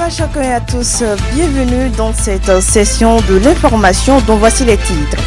à chacun et à tous, bienvenue dans cette session de l'information dont voici les titres.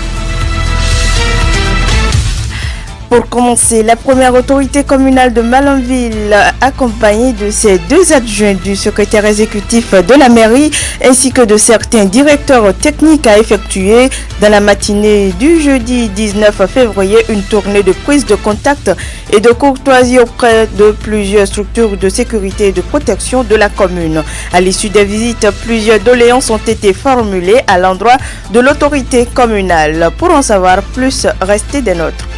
Pour commencer, la première autorité communale de Malanville, accompagnée de ses deux adjoints du secrétaire exécutif de la mairie ainsi que de certains directeurs techniques, a effectué dans la matinée du jeudi 19 février une tournée de prise de contact et de courtoisie auprès de plusieurs structures de sécurité et de protection de la commune. À l'issue des visites, plusieurs doléances ont été formulées à l'endroit de l'autorité communale. Pour en savoir plus, restez des nôtres.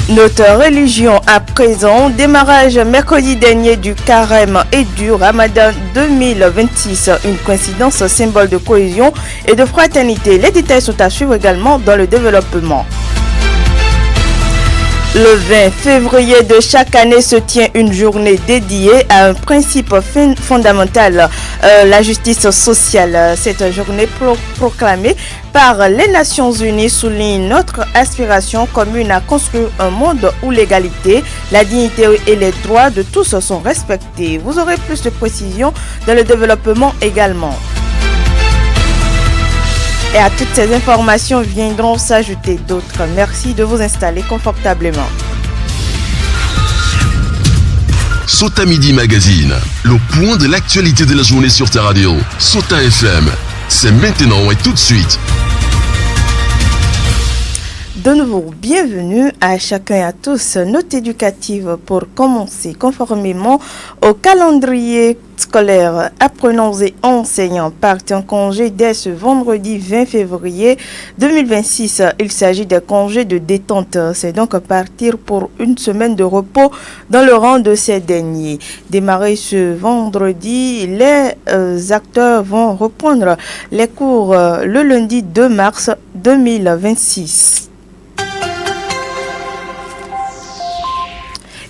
Notre religion à présent, démarrage mercredi dernier du carême et du ramadan 2026, une coïncidence symbole de cohésion et de fraternité. Les détails sont à suivre également dans le développement. Le 20 février de chaque année se tient une journée dédiée à un principe fondamental, la justice sociale. Cette journée proclamée par les Nations Unies souligne notre aspiration commune à construire un monde où l'égalité, la dignité et les droits de tous sont respectés. Vous aurez plus de précisions dans le développement également. Et à toutes ces informations viendront s'ajouter d'autres. Merci de vous installer confortablement. Sota Midi Magazine, le point de l'actualité de la journée sur ta radio. Sota FM, c'est maintenant et tout de suite. De nouveau, bienvenue à chacun et à tous. Note éducative pour commencer conformément au calendrier scolaire. Apprenants et enseignants partent en congé dès ce vendredi 20 février 2026. Il s'agit d'un congé de détente. C'est donc partir pour une semaine de repos dans le rang de ces derniers. Démarrer ce vendredi, les acteurs vont reprendre les cours le lundi 2 mars 2026.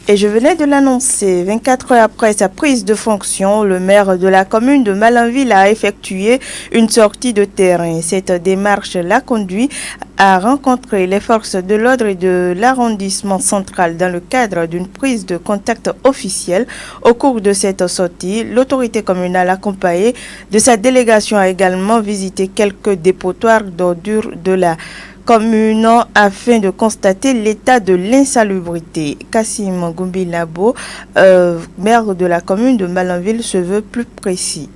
Et je venais de l'annoncer, 24 heures après sa prise de fonction, le maire de la commune de Malanville a effectué une sortie de terrain. Cette démarche l'a conduit à rencontrer les forces de l'ordre et de l'arrondissement central dans le cadre d'une prise de contact officielle. Au cours de cette sortie, l'autorité communale accompagnée de sa délégation a également visité quelques dépotoirs d'ordures de la commune afin de constater l'état de l'insalubrité. Kassim Gumbilabo, maire de la commune de Malanville, se veut plus précis.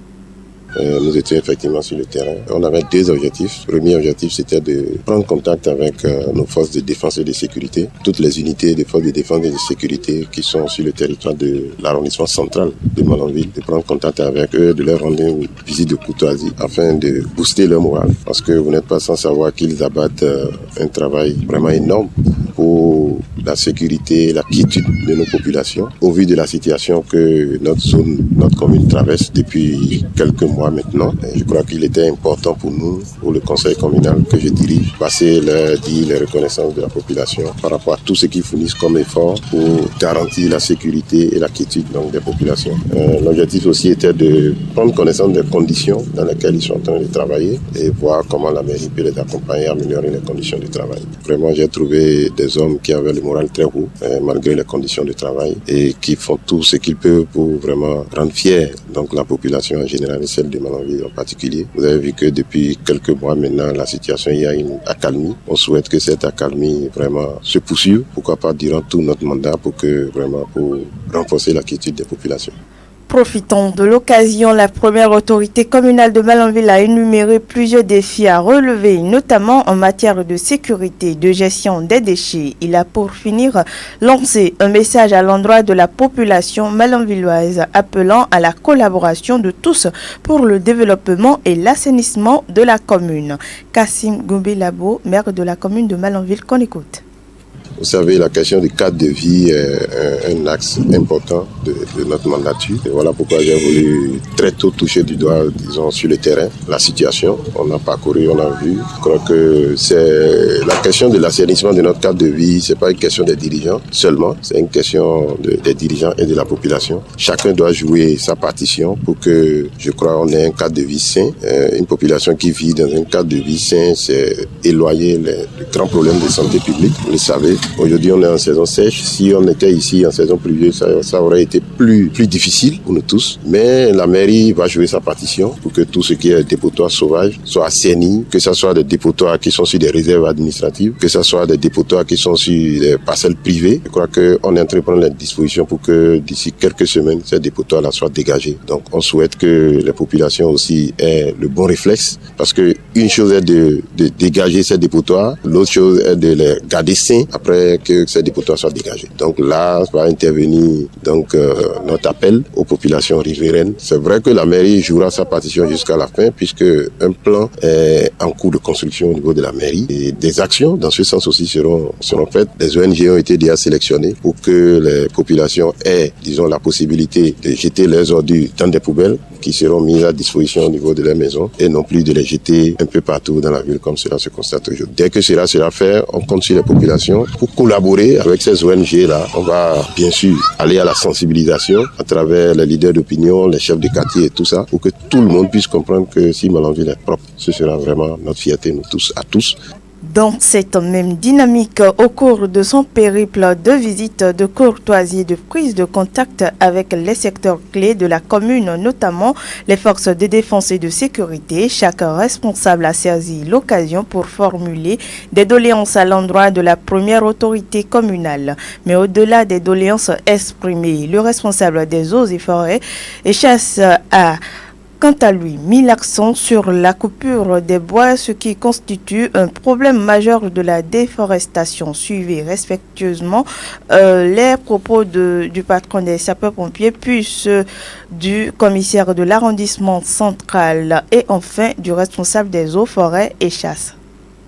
Nous étions effectivement sur le terrain. On avait deux objectifs. Le premier objectif, c'était de prendre contact avec nos forces de défense et de sécurité, toutes les unités de forces de défense et de sécurité qui sont sur le territoire de l'arrondissement central de Malanville, de prendre contact avec eux, de leur rendre une visite de courtoisie afin de booster leur morale. Parce que vous n'êtes pas sans savoir qu'ils abattent un travail vraiment énorme pour la sécurité et la quiétude de nos populations, au vu de la situation que notre zone, notre commune traverse depuis quelques mois maintenant. Et je crois qu'il était important pour nous, pour le conseil communal que je dirige, passer les reconnaissances de la population par rapport à tout ce qu'ils fournissent comme effort pour garantir la sécurité et la quiétude donc, des populations. L'objectif aussi était de prendre connaissance des conditions dans lesquelles ils sont en train de travailler et voir comment la mairie peut les accompagner à améliorer les conditions de travail. Vraiment, j'ai trouvé des hommes qui avaient le moral très haut, malgré les conditions de travail, et qui font tout ce qu'ils peuvent pour vraiment rendre fiers donc, la population en général et celle de Malanville en particulier. Vous avez vu que depuis quelques mois maintenant, la situation, il y a une accalmie. On souhaite que cette accalmie vraiment se poursuive, pourquoi pas durant tout notre mandat, pour renforcer la quiétude des populations. Profitant de l'occasion, la première autorité communale de Malanville a énuméré plusieurs défis à relever, notamment en matière de sécurité, de gestion des déchets. Il a pour finir lancé un message à l'endroit de la population malanvilloise appelant à la collaboration de tous pour le développement et l'assainissement de la commune. Kassim Gumbilabo, maire de la commune de Malanville, qu'on écoute. Vous savez, la question du cadre de vie est un axe important de notre mandature. Et voilà pourquoi j'ai voulu très tôt toucher du doigt, disons, sur le terrain, la situation. On a parcouru, on a vu. Je crois que c'est la question de l'assainissement de notre cadre de vie. C'est pas une question des dirigeants seulement. C'est une question des dirigeants et de la population. Chacun doit jouer sa partition pour que, je crois, on ait un cadre de vie sain. Une population qui vit dans un cadre de vie sain, c'est éloigner les grands problèmes de santé publique. Vous le savez. Aujourd'hui, on est en saison sèche. Si on était ici en saison pluvieuse, ça aurait été plus difficile pour nous tous. Mais la mairie va jouer sa partition pour que tout ce qui est dépotoir sauvage soit assaini, que ce soit des dépotoirs qui sont sur des réserves administratives, que ce soit des dépotoirs qui sont sur des parcelles privées. Je crois qu'on est en train de prendre les dispositions pour que d'ici quelques semaines, ces dépotoirs-là soient dégagés. Donc, on souhaite que les populations aussi aient le bon réflexe, parce que une chose est de dégager ces dépotoirs, l'autre chose est de les garder sains après que ces dépotoirs soient dégagés. Donc là, va intervenir notre appel aux populations riveraines. C'est vrai que la mairie jouera sa partition jusqu'à la fin, puisque un plan est en cours de construction au niveau de la mairie. Et des actions dans ce sens aussi seront faites. Des ONG ont été déjà sélectionnées pour que les populations aient, disons, la possibilité de jeter leurs ordures dans des poubelles qui seront mises à disposition au niveau de leur maison et non plus de les jeter un peu partout dans la ville comme cela se constate aujourd'hui. Dès que cela sera fait, on compte sur les populations pour collaborer avec ces ONG-là. On va bien sûr aller à la sensibilisation à travers les leaders d'opinion, les chefs de quartier et tout ça, pour que tout le monde puisse comprendre que si Malanville est propre, ce sera vraiment notre fierté, nous tous, à tous. Dans cette même dynamique, au cours de son périple de visite, de courtoisie et de prise de contact avec les secteurs clés de la commune, notamment les forces de défense et de sécurité, chaque responsable a saisi l'occasion pour formuler des doléances à l'endroit de la première autorité communale. Mais au-delà des doléances exprimées, le responsable des eaux et forêts et chasse a quant à lui, mis l'accent sur la coupure des bois, ce qui constitue un problème majeur de la déforestation. Suivez respectueusement les propos du patron des sapeurs-pompiers, puis ceux du commissaire de l'arrondissement central et enfin du responsable des eaux, forêts et chasses.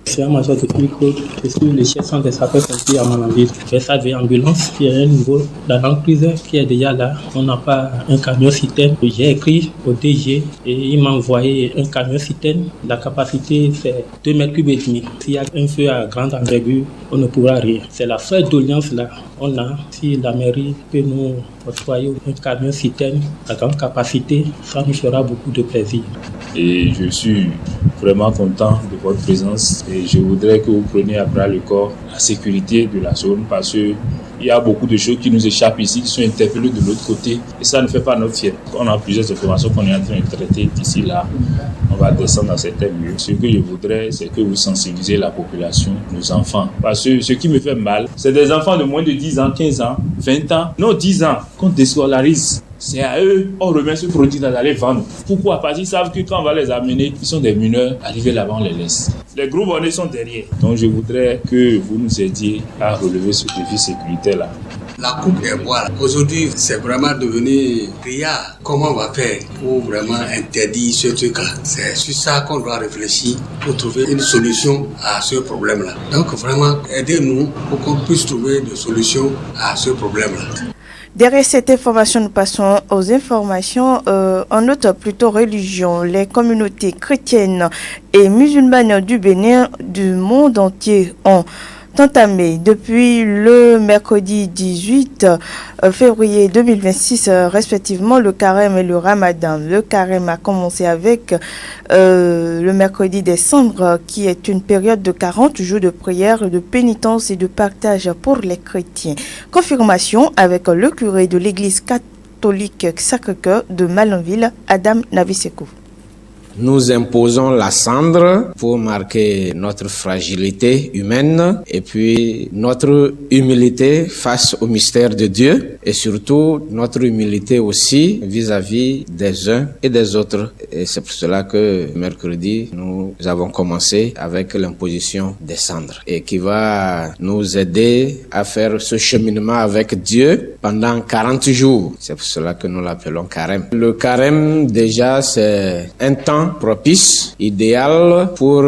C'est un major de Pico, je suis le chef des sapeurs-pompiers à Malanville. J'ai ça de ambulance qui est à un niveau. La l'emprise qui est déjà là, on n'a pas un camion citerne. J'ai écrit au DG et il m'a envoyé un camion citerne. La capacité c'est 2 mètres cubes et demi. S'il y a un feu à grande envergure, on ne pourra rien. C'est la seule doléance là. On a, si la mairie peut nous octroyer un camion citerne à grande capacité, ça nous fera beaucoup de plaisir. Et je suis vraiment content de votre présence et je voudrais que vous preniez à bras le corps la sécurité de la zone parce qu'il y a beaucoup de choses qui nous échappent ici, qui sont interpellées de l'autre côté et ça ne fait pas notre fierté. On a plusieurs informations qu'on est en train de traiter d'ici là. On va descendre dans certains lieux. Ce que je voudrais, c'est que vous sensibilisez la population, nos enfants. Parce que ce qui me fait mal, c'est des enfants de moins de 10 ans, 15 ans, 20 ans, non 10 ans, qu'on déscolarise. C'est à eux, on remet ce produit d'aller vendre. Pourquoi? Parce qu'ils savent que quand on va les amener, ils sont des mineurs, arriver là-bas, on les laisse. Les gros bonnets sont derrière. Donc je voudrais que vous nous aidiez à relever ce défi sécuritaire-là. La coupe des bois, aujourd'hui, c'est vraiment devenu criard. Comment on va faire pour vraiment interdire ce truc-là? C'est sur ça qu'on doit réfléchir pour trouver une solution à ce problème-là. Donc vraiment, aidez-nous pour qu'on puisse trouver des solutions à ce problème-là. Derrière cette information, nous passons aux informations en note plutôt religion. Les communautés chrétiennes et musulmanes du Bénin, du monde entier ont entamé depuis le mercredi 18 février 2026 respectivement le carême et le ramadan. Le carême a commencé avec le mercredi des cendres qui est une période de 40 jours de prière, de pénitence et de partage pour les chrétiens. Confirmation avec le curé de l'église catholique Sacré-Cœur de Malanville, Adam Navisekou. Nous imposons la cendre pour marquer notre fragilité humaine et puis notre humilité face au mystère de Dieu et surtout notre humilité aussi vis-à-vis des uns et des autres. Et c'est pour cela que mercredi, nous avons commencé avec l'imposition des cendres et qui va nous aider à faire ce cheminement avec Dieu pendant 40 jours. C'est pour cela que nous l'appelons carême. Le carême, déjà, c'est un temps propice, idéal pour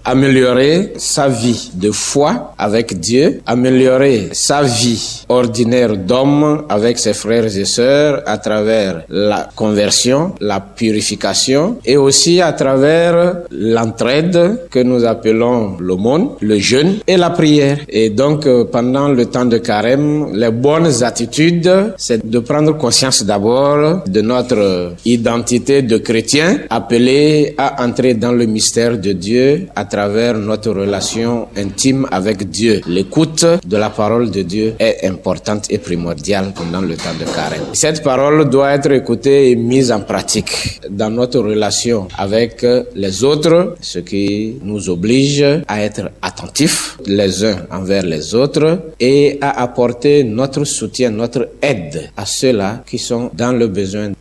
améliorer sa vie de foi avec Dieu, améliorer sa vie ordinaire d'homme avec ses frères et sœurs à travers la conversion, la purification et aussi à travers l'entraide que nous appelons l'aumône, le jeûne et la prière. Et donc pendant le temps de carême, les bonnes attitudes, c'est de prendre conscience d'abord de notre identité de chrétien appelé appelés à entrer dans le mystère de Dieu à travers notre relation intime avec Dieu. L'écoute de la parole de Dieu est importante et primordiale pendant le temps de carême. Cette parole doit être écoutée et mise en pratique dans notre relation avec les autres, ce qui nous oblige à être attentifs les uns envers les autres et à apporter notre soutien, notre aide à ceux-là qui sont dans le besoin.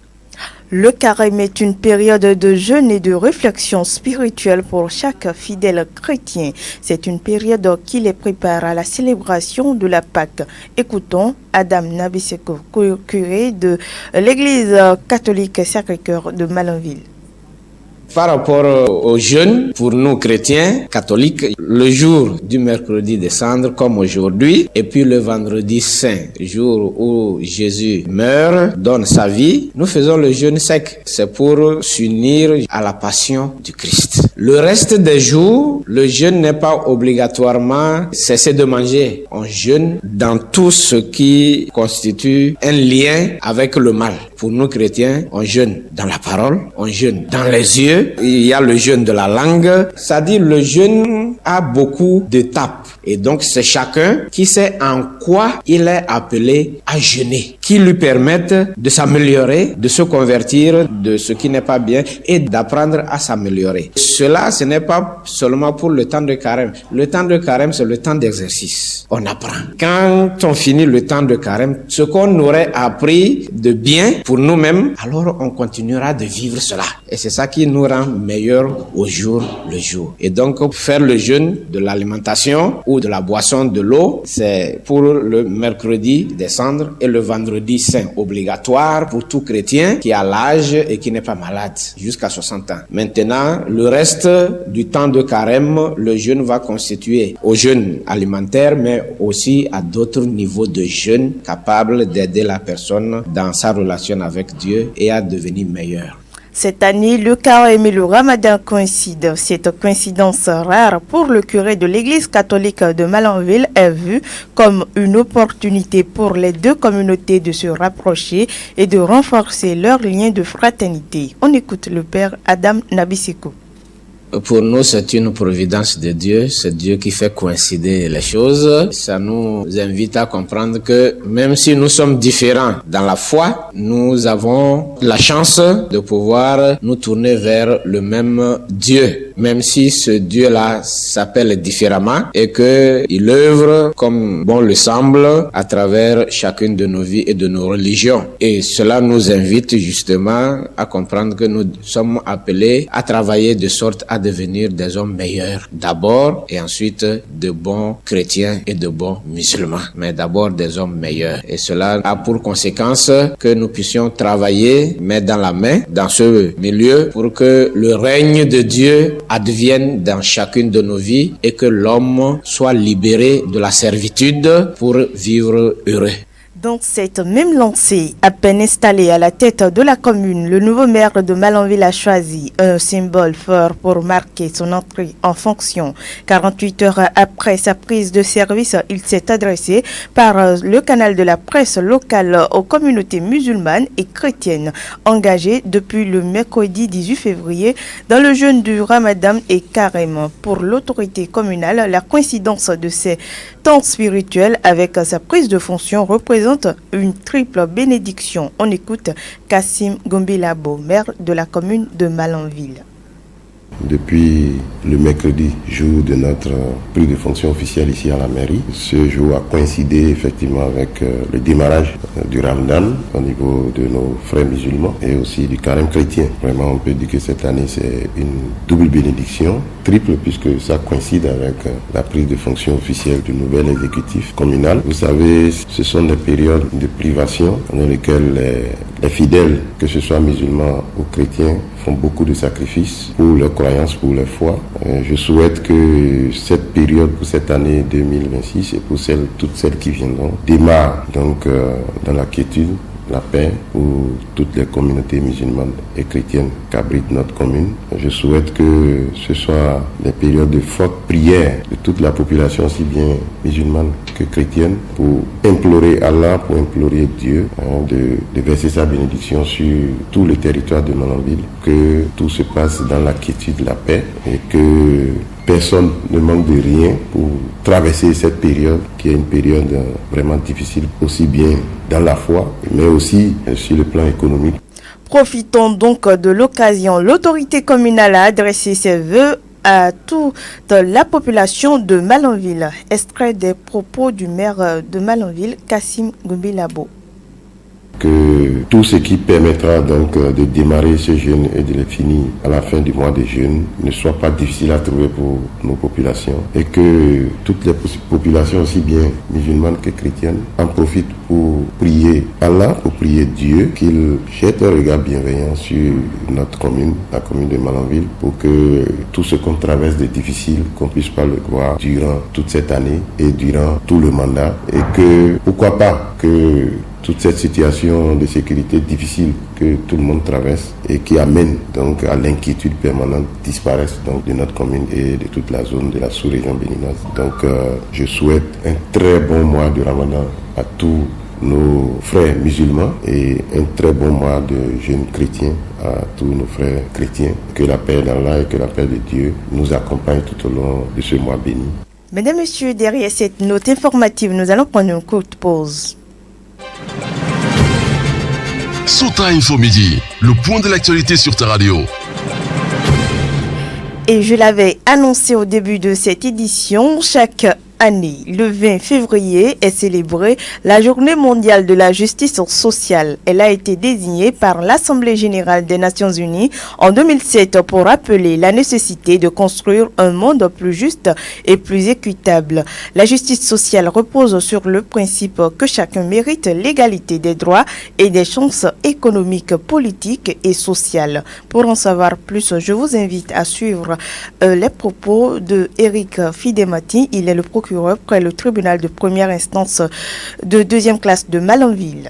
Le carême est une période de jeûne et de réflexion spirituelle pour chaque fidèle chrétien. C'est une période qui les prépare à la célébration de la Pâque. Écoutons Adam Nabiseko, curé de l'église catholique Sacré-Cœur de Malanville. Par rapport au jeûne, pour nous chrétiens catholiques, le jour du mercredi des cendres comme aujourd'hui, et puis le vendredi saint, jour où Jésus meurt, donne sa vie, nous faisons le jeûne sec. C'est pour s'unir à la passion du Christ. Le reste des jours, le jeûne n'est pas obligatoirement cesser de manger. On jeûne dans tout ce qui constitue un lien avec le mal. Pour nous chrétiens, on jeûne dans la parole, on jeûne dans les yeux. Il y a le jeûne de la langue, c'est-à-dire le jeûne a beaucoup d'étapes. Et donc c'est chacun qui sait en quoi il est appelé à jeûner, qui lui permettent de s'améliorer, de se convertir de ce qui n'est pas bien et d'apprendre à s'améliorer. Cela, ce n'est pas seulement pour le temps de carême. Le temps de carême, c'est le temps d'exercice. On apprend. Quand on finit le temps de carême, ce qu'on aurait appris de bien pour nous-mêmes, alors on continuera de vivre cela. Et c'est ça qui nous rend meilleurs au jour le jour. Et donc, faire le jeûne de l'alimentation ou de la boisson, de l'eau, c'est pour le mercredi des cendres et le vendredi saint, obligatoire pour tout chrétien qui a l'âge et qui n'est pas malade, jusqu'à 60 ans. Maintenant, le reste du temps de carême, le jeûne va constituer au jeûne alimentaire, mais aussi à d'autres niveaux de jeûne capables d'aider la personne dans sa relation avec Dieu et à devenir meilleure. Cette année, le carême et le ramadan coïncident. Cette coïncidence rare pour le curé de l'église catholique de Malanville est vue comme une opportunité pour les deux communautés de se rapprocher et de renforcer leur lien de fraternité. On écoute le père Adam Nabiseko. Pour nous, c'est une providence de Dieu. C'est Dieu qui fait coïncider les choses. Ça nous invite à comprendre que même si nous sommes différents dans la foi, nous avons la chance de pouvoir nous tourner vers le même Dieu. Même si ce Dieu-là s'appelle différemment et qu'il œuvre comme bon le semble à travers chacune de nos vies et de nos religions. Et cela nous invite justement à comprendre que nous sommes appelés à travailler de sorte à devenir des hommes meilleurs d'abord et ensuite de bons chrétiens et de bons musulmans, mais d'abord des hommes meilleurs. Et cela a pour conséquence que nous puissions travailler main dans la main dans ce milieu pour que le règne de Dieu advienne dans chacune de nos vies et que l'homme soit libéré de la servitude pour vivre heureux. Dans cette même lancée, à peine installé à la tête de la commune, le nouveau maire de Malanville a choisi un symbole fort pour marquer son entrée en fonction. 48 heures après sa prise de service, il s'est adressé par le canal de la presse locale aux communautés musulmanes et chrétiennes engagées depuis le mercredi 18 février dans le jeûne du Ramadan et Carême. Pour l'autorité communale, la coïncidence de ces temps spirituels avec sa prise de fonction représente une triple bénédiction. On écoute Kassim Gombilabo, maire de la commune de Malanville. Depuis le mercredi, jour de notre prise de fonction officielle ici à la mairie, ce jour a coïncidé effectivement avec le démarrage du Ramadan au niveau de nos frères musulmans et aussi du carême chrétien. Vraiment, on peut dire que cette année, c'est une double bénédiction, triple, puisque ça coïncide avec la prise de fonction officielle du nouvel exécutif communal. Vous savez, ce sont des périodes de privation dans lesquelles les fidèles, que ce soit musulmans ou chrétiens, font beaucoup de sacrifices pour leurs croyances, pour leur foi. Je souhaite que cette période pour cette année 2026 et pour toutes celles qui viendront démarre donc dans la quiétude, la paix pour toutes les communautés musulmanes et chrétiennes qu'abrite notre commune. Je souhaite que ce soit des périodes de forte prière de toute la population, aussi bien musulmane que chrétienne, pour implorer Allah, pour implorer Dieu, de verser sa bénédiction sur tout le territoire de Malanville, que tout se passe dans la quiétude, la paix, et que personne ne manque de rien pour traverser cette période qui est une période vraiment difficile, aussi bien dans la foi, mais aussi sur le plan économique. Profitons donc de l'occasion. L'autorité communale a adressé ses vœux à toute la population de Malanville. Extrait des propos du maire de Malanville, Kassim Gumbilabo. Que tout ce qui permettra donc de démarrer ce jeûne et de le finir à la fin du mois de jeûne ne soit pas difficile à trouver pour nos populations, et que toutes les populations, aussi bien musulmanes que chrétiennes, en profitent pour prier Allah, pour prier Dieu, qu'il jette un regard bienveillant sur notre commune, la commune de Malanville, pour que tout ce qu'on traverse de difficile, qu'on puisse pas le voir durant toute cette année et durant tout le mandat, et que pourquoi pas que toute cette situation de sécurité difficile que tout le monde traverse et qui amène donc à l'inquiétude permanente disparaisse donc de notre commune et de toute la zone de la sous-région béninoise. Donc je souhaite un très bon mois de Ramadan à tous nos frères musulmans et un très bon mois de jeûne chrétien à tous nos frères chrétiens. Que la paix d'Allah et que la paix de Dieu nous accompagne tout au long de ce mois béni. Mesdames et messieurs, derrière cette note informative, nous allons prendre une courte pause. Sota Info Midi, le point de l'actualité sur ta radio. Et je l'avais annoncé au début de cette édition, chaque année, le 20 février, est célébrée la Journée mondiale de la justice sociale. Elle a été désignée par l'Assemblée générale des Nations unies en 2007 pour rappeler la nécessité de construire un monde plus juste et plus équitable. La justice sociale repose sur le principe que chacun mérite l'égalité des droits et des chances économiques, politiques et sociales. Pour en savoir plus, je vous invite à suivre les propos de Eric Fidemati. Il est le procureur près le tribunal de première instance de deuxième classe de Malanville.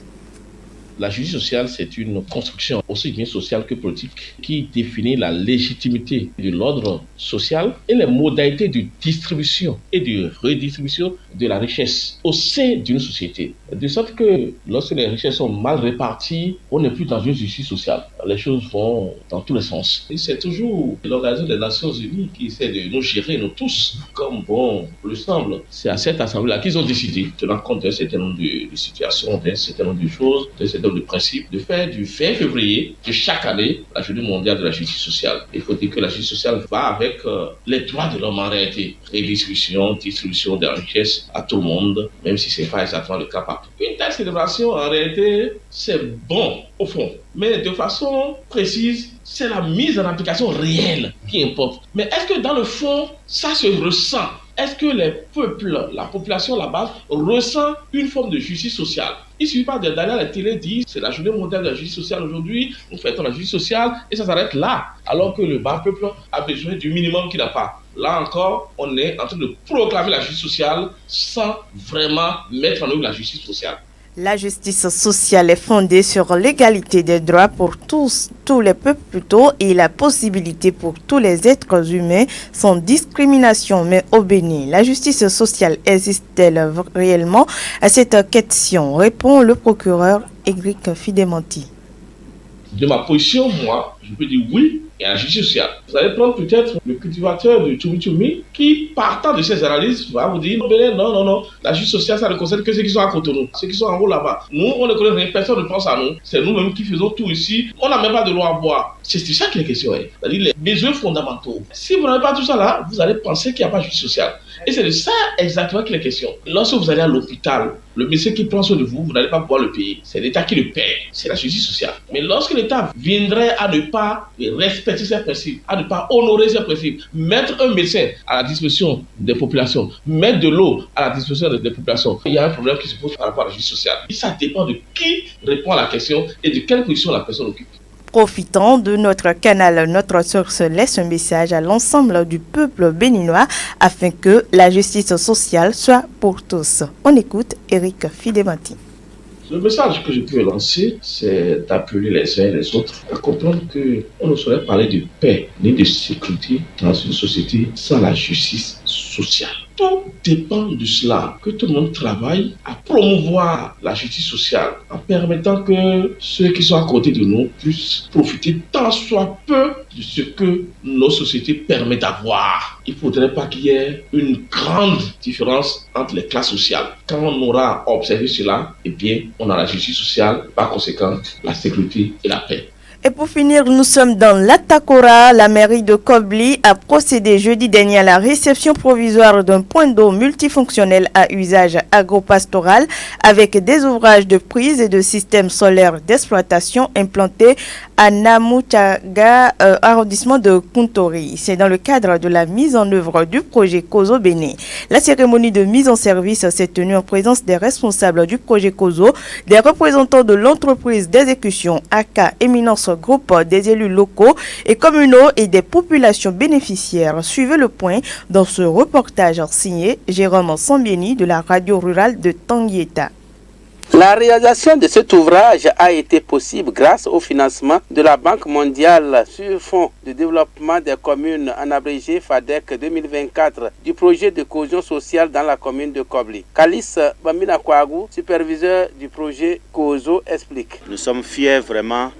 La justice sociale, c'est une construction aussi bien sociale que politique qui définit la légitimité de l'ordre social et les modalités de distribution et de redistribution de la richesse au sein d'une société. De sorte que lorsque les richesses sont mal réparties, on n'est plus dans une justice sociale. Les choses vont dans tous les sens. Et c'est toujours l'Organisation des Nations Unies qui essaie de nous gérer, nous tous, comme bon le semble. C'est à cette assemblée-là qu'ils ont décidé, tenant compte d'un certain nombre de situations, d'un certain nombre de choses, d'un certain nombre de principes, de faire du 20 février de chaque année la Journée mondiale de la justice sociale. Il faut dire que la justice sociale va avec les droits de l'homme en réalité. Redistribution, distribution de la richesse à tout le monde, même si ce n'est pas exactement le cas partout. Une telle célébration, en réalité, c'est bon au fond. Mais de façon précise, c'est la mise en application réelle qui importe. Mais est-ce que dans le fond, ça se ressent? Est-ce que les peuples, la population là-bas, ressent une forme de justice sociale? Il ne suffit pas d'aller à la télé dire c'est la journée mondiale de la justice sociale aujourd'hui, nous fêtons la justice sociale et ça s'arrête là. Alors que le bas peuple a besoin du minimum qu'il n'a pas. Là encore, on est en train de proclamer la justice sociale sans vraiment mettre en œuvre la justice sociale. La justice sociale est fondée sur l'égalité des droits pour tous les peuples plutôt, et la possibilité pour tous les êtres humains sans discrimination mais au Bénin. La justice sociale existe-t-elle réellement? À cette question répond le procureur Eric Fidemati. De ma position, moi, je peux dire oui, il y a la justice sociale. Vous allez prendre peut-être le cultivateur de Tchoumi qui, partant de ces analyses, va vous dire non, la justice sociale, ça ne concerne que ceux qui sont à Cotonou, ceux qui sont en haut là-bas. Nous, on ne connaît rien, personne ne pense à nous. C'est nous-mêmes qui faisons tout ici. On n'a même pas de loi à boire. C'est ça qui est la question. C'est-à-dire les besoins fondamentaux. Si vous n'avez pas tout ça là, vous allez penser qu'il n'y a pas de justice sociale. Et c'est de ça exactement qu'il est question. Lorsque vous allez à l'hôpital, le médecin qui prend soin de vous, vous n'allez pas pouvoir le payer. C'est l'État qui le paie. C'est la justice sociale. Mais lorsque l'État viendrait à ne pas respecter ces principes, à ne pas honorer ces principes, mettre un médecin à la disposition des populations, mettre de l'eau à la disposition des populations, il y a un problème qui se pose par rapport à la justice sociale. Et ça dépend de qui répond à la question et de quelle position la personne occupe. Profitant de notre canal, notre source laisse un message à l'ensemble du peuple béninois afin que la justice sociale soit pour tous. On écoute Eric Fidemati. Le message que je peux lancer, c'est d'appeler les uns et les autres à comprendre qu'on ne saurait parler de paix ni de sécurité dans une société sans la justice sociale. Tout dépend de cela, que tout le monde travaille à promouvoir la justice sociale en permettant que ceux qui sont à côté de nous puissent profiter tant soit peu de ce que nos sociétés permettent d'avoir. Il ne faudrait pas qu'il y ait une grande différence entre les classes sociales. Quand on aura observé cela, eh bien, on a la justice sociale, par conséquent, la sécurité et la paix. Et pour finir, nous sommes dans l'Atakora. La mairie de Kobli a procédé jeudi dernier à la réception provisoire d'un point d'eau multifonctionnel à usage agropastoral avec des ouvrages de prise et de systèmes solaires d'exploitation implantés à Namutaga, arrondissement de Kuntori. C'est dans le cadre de la mise en œuvre du projet Kozo Béné. La cérémonie de mise en service s'est tenue en présence des responsables du projet Kozo, des représentants de l'entreprise d'exécution AK Éminence Groupe, des élus locaux et communaux et des populations bénéficiaires. Suivez le point dans ce reportage signé Jérôme Sambieni de la radio rurale de Tanguieta. La réalisation de cet ouvrage a été possible grâce au financement de la Banque mondiale sur Fonds de développement des communes, en abrégé FADEC 2024, du projet de cohésion sociale dans la commune de Kobli. Kalis Bamina Kouagou, superviseur du projet Kozo, explique. Nous sommes fiers vraiment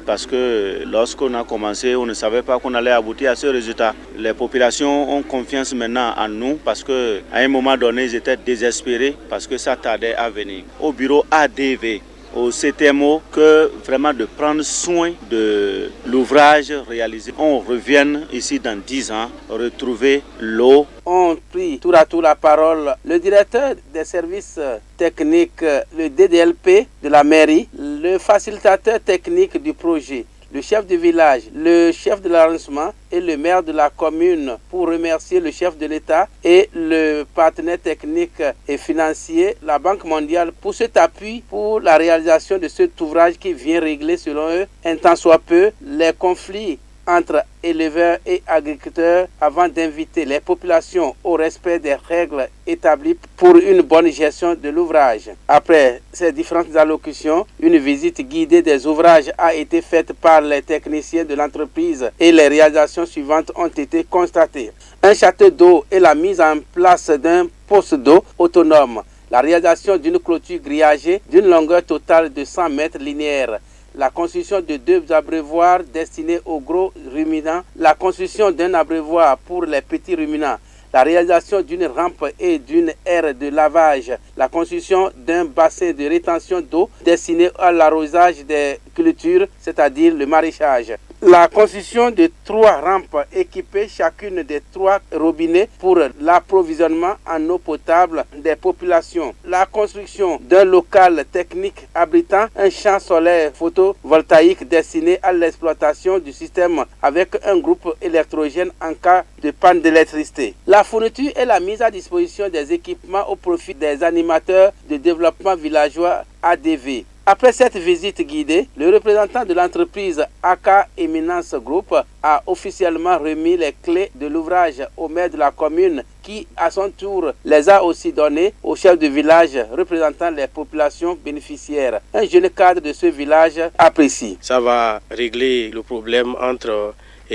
parce que lorsqu'on a commencé, on ne savait pas qu'on allait aboutir à ce résultat. Les populations ont confiance maintenant en nous parce qu'à un moment donné, ils étaient désespérés parce que ça tardait à venir. Au bureau ADV, au CTMO, que vraiment de prendre soin de l'ouvrage réalisé. On revienne ici dans 10 ans, retrouver l'eau. On prit tour à tour la parole le directeur des services techniques, le DDLP de la mairie, le facilitateur technique du projet, le chef de village, le chef de l'arrondissement et le maire de la commune pour remercier le chef de l'État et le partenaire technique et financier, la Banque mondiale, pour cet appui pour la réalisation de cet ouvrage qui vient régler, selon eux, un tant soit peu, les conflits entre éleveurs et agriculteurs avant d'inviter les populations au respect des règles établies pour une bonne gestion de l'ouvrage. Après ces différentes allocutions, une visite guidée des ouvrages a été faite par les techniciens de l'entreprise et les réalisations suivantes ont été constatées. Un château d'eau et la mise en place d'un poste d'eau autonome, la réalisation d'une clôture grillagée d'une longueur totale de 100 mètres linéaires, la construction de 2 abreuvoirs destinés aux gros ruminants, la construction d'un abreuvoir pour les petits ruminants, la réalisation d'une rampe et d'une aire de lavage, la construction d'un bassin de rétention d'eau destiné à l'arrosage des cultures, c'est-à-dire le maraîchage. La construction de 3 rampes équipées chacune des 3 robinets pour l'approvisionnement en eau potable des populations. La construction d'un local technique abritant un champ solaire photovoltaïque destiné à l'exploitation du système avec un groupe électrogène en cas de panne d'électricité. La fourniture et la mise à disposition des équipements au profit des animateurs de développement villageois ADV. Après cette visite guidée, le représentant de l'entreprise AK Éminence Group a officiellement remis les clés de l'ouvrage au maire de la commune qui, à son tour, les a aussi données au chef de village représentant les populations bénéficiaires. Un jeune cadre de ce village apprécie. Ça va régler le problème entre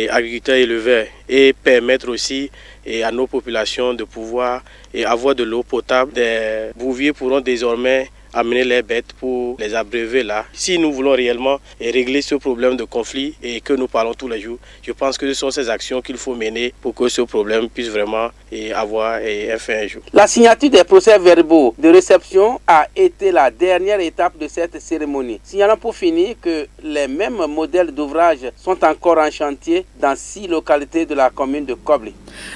agriculteurs et éleveurs et permettre aussi à nos populations de pouvoir avoir de l'eau potable. Des bouviers pourront désormais amener les bêtes pour les abreuver là. Si nous voulons réellement régler ce problème de conflit et que nous parlons tous les jours, je pense que ce sont ces actions qu'il faut mener pour que ce problème puisse vraiment avoir un fin un jour. La signature des procès-verbaux de réception a été la dernière étape de cette cérémonie. Signalons pour finir que les mêmes modèles d'ouvrages sont encore en chantier dans 6 localités de la commune de Kobli.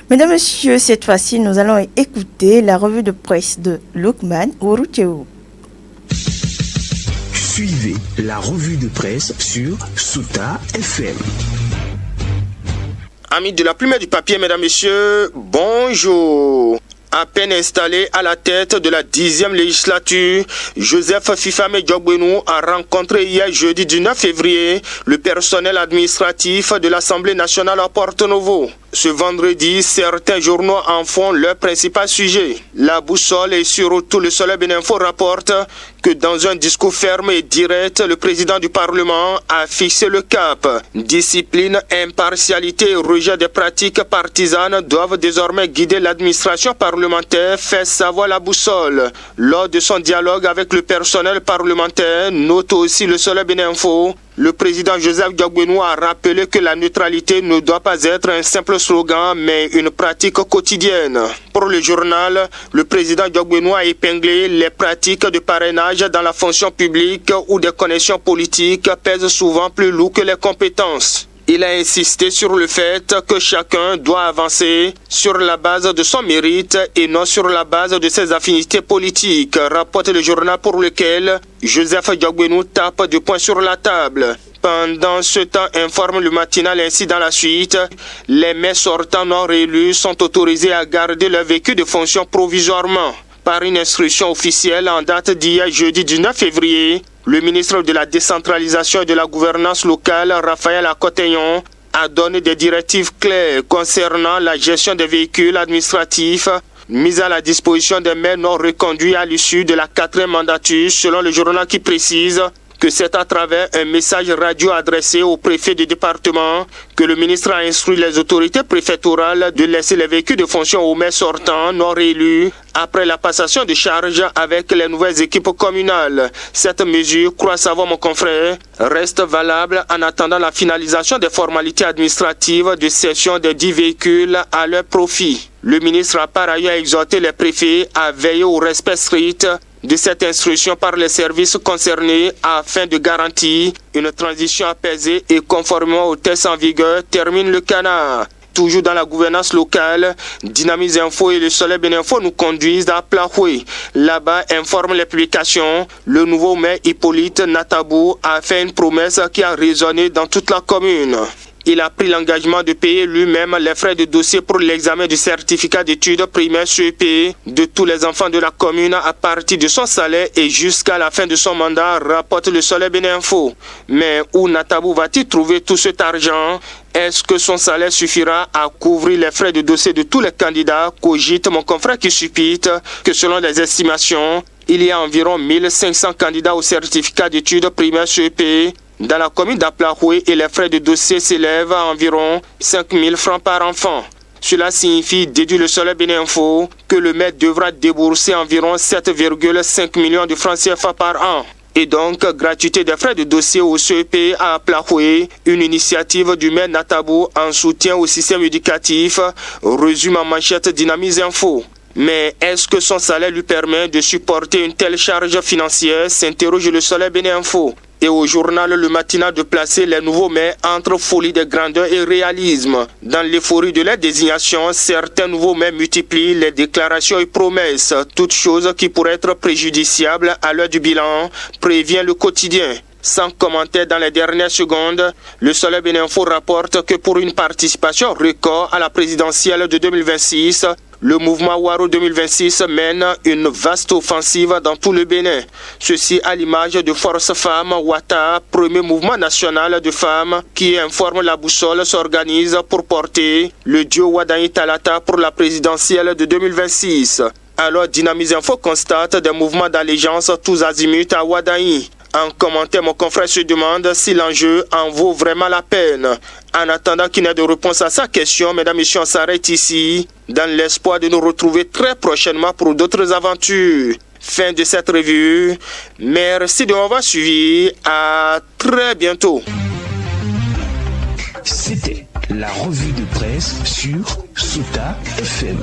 Mesdames et messieurs, cette fois-ci, nous allons écouter la revue de presse de Lukman Ouroucheou. Suivez la revue de presse sur Souta FM. Amis de la plume et du papier, mesdames, messieurs, bonjour. À peine installé à la tête de la 10e législature, Joseph Fifame Diogbenou a rencontré hier jeudi 19 février le personnel administratif de l'Assemblée nationale à Porto Novo. Ce vendredi, certains journaux en font leur principal sujet. La boussole et surtout le Soleil Béninfo rapporte que dans un discours ferme et direct, le président du Parlement a fixé le cap. Discipline, impartialité et rejet des pratiques partisanes doivent désormais guider l'administration parlementaire, fait savoir la boussole. Lors de son dialogue avec le personnel parlementaire, note aussi le Soleil Béninfo, le président Joseph Diogbenou a rappelé que la neutralité ne doit pas être un simple slogan, mais une pratique quotidienne. Pour le journal, le président Diogbenou a épinglé les pratiques de parrainage dans la fonction publique où des connexions politiques pèsent souvent plus lourd que les compétences. Il a insisté sur le fait que chacun doit avancer sur la base de son mérite et non sur la base de ses affinités politiques, rapporte le journal pour lequel Joseph Diogbenou tape du poing sur la table. Pendant ce temps, informe le matinal ainsi dans la suite, les maires sortants non réélus sont autorisés à garder leur véhicule de fonction provisoirement. Par une instruction officielle en date d'hier jeudi 19 février, le ministre de la décentralisation et de la gouvernance locale, Raphaël Akoteyon, a donné des directives claires concernant la gestion des véhicules administratifs mis à la disposition des maires non reconduits à l'issue de la 4e mandature, selon le journal qui précise que c'est à travers un message radio adressé au préfet du département que le ministre a instruit les autorités préfectorales de laisser les véhicules de fonction aux maires sortants non réélus après la passation de charge avec les nouvelles équipes communales. Cette mesure, croit savoir mon confrère, reste valable en attendant la finalisation des formalités administratives de cession des 10 véhicules à leur profit. Le ministre a par ailleurs exhorté les préfets à veiller au respect strict de cette instruction par les services concernés afin de garantir une transition apaisée et conformément aux tests en vigueur, termine le canard. Toujours dans la gouvernance locale, Dynamise Info et le Soleil Béninfo nous conduisent à Plahoué. Là-bas, informe les publications, le nouveau maire Hippolyte Natabou a fait une promesse qui a résonné dans toute la commune. Il a pris l'engagement de payer lui-même les frais de dossier pour l'examen du certificat d'études primaires CEP de tous les enfants de la commune à partir de son salaire et jusqu'à la fin de son mandat, rapporte le Soleil Béninfo. Mais où Natabou va-t-il trouver tout cet argent? Est-ce que son salaire suffira à couvrir les frais de dossier de tous les candidats? Cogite mon confrère qui suppute que selon les estimations, il y a environ 1500 candidats au certificat d'études primaires CEP dans la commune d'Aplahoué et les frais de dossier s'élèvent à environ 5 000 francs par enfant. Cela signifie, déduit le Soleil Béninfo, que le maire devra débourser environ 7,5 millions de francs CFA par an. Et donc, gratuité des frais de dossier au CEP à Aplahoué, une initiative du maire Natabou en soutien au système éducatif, résume en manchette Dynamise Info. Mais est-ce que son salaire lui permet de supporter une telle charge financière, s'interroge le Soleil Béninfo. Et au journal Le Matinal de placer les nouveaux maires entre folie de grandeur et réalisme. Dans l'euphorie de leur désignation, certains nouveaux maires multiplient les déclarations et promesses, toutes choses qui pourraient être préjudiciables à l'heure du bilan, prévient le quotidien. Sans commentaire dans les dernières secondes, le Soleil Béninfo rapporte que pour une participation record à la présidentielle de 2026, le mouvement Waro 2026 mène une vaste offensive dans tout le Bénin. Ceci à l'image de Force Femmes Ouattara, premier mouvement national de femmes qui informe la boussole, s'organise pour porter le duo Wadaï Talata pour la présidentielle de 2026. Alors Dynamise Info constate des mouvements d'allégeance tous azimuts à Wadaï. En commentaire, mon confrère se demande si l'enjeu en vaut vraiment la peine. En attendant qu'il n'ait de réponse à sa question, mesdames et messieurs, on s'arrête ici dans l'espoir de nous retrouver très prochainement pour d'autres aventures. Fin de cette revue. Merci de m'avoir suivi. À très bientôt. C'était la revue de presse sur Sota FM.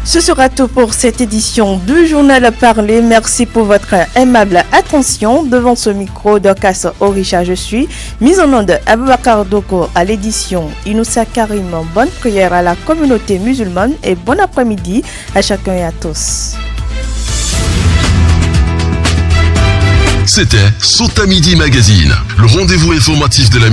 Ce sera tout pour cette édition du Journal à parler. Merci pour votre aimable attention. Devant ce micro, Dorcas Orisha, je suis. Mise en onde, Aboubakar Doko à l'édition. Inoussa Karim, bonne prière à la communauté musulmane et bon après-midi à chacun et à tous. C'était Sota Midi Magazine, le rendez-vous informatif de la